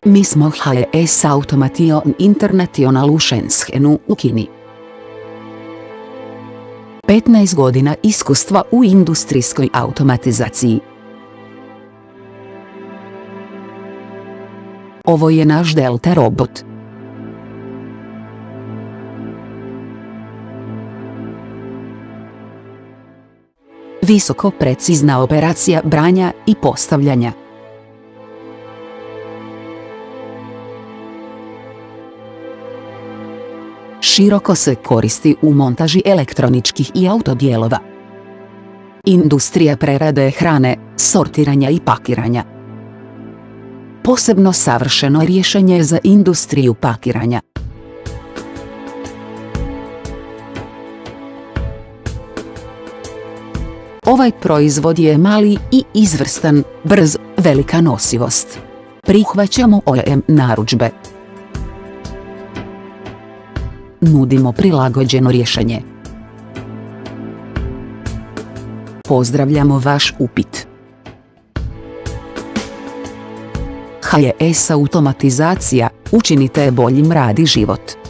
Mi smo HS Automation International u Shenzhenu u Kini. 15 godina iskustva u industrijskoj automatizaciji. Ovo je naš Delta robot. Visoko precizna operacija branja i postavljanja. Široko se koristi u montaži elektroničkih i autodijelova. Industrija prerade hrane, sortiranja i pakiranja. Posebno savršeno rješenje za industriju pakiranja. Ovaj proizvod je mali i izvrstan, brz, velika nosivost. Prihvaćamo OEM narudžbe. Nudimo prilagođeno rješenje. Pozdravljamo vaš upit. HS Automatizacija, učinite boljim rad i život.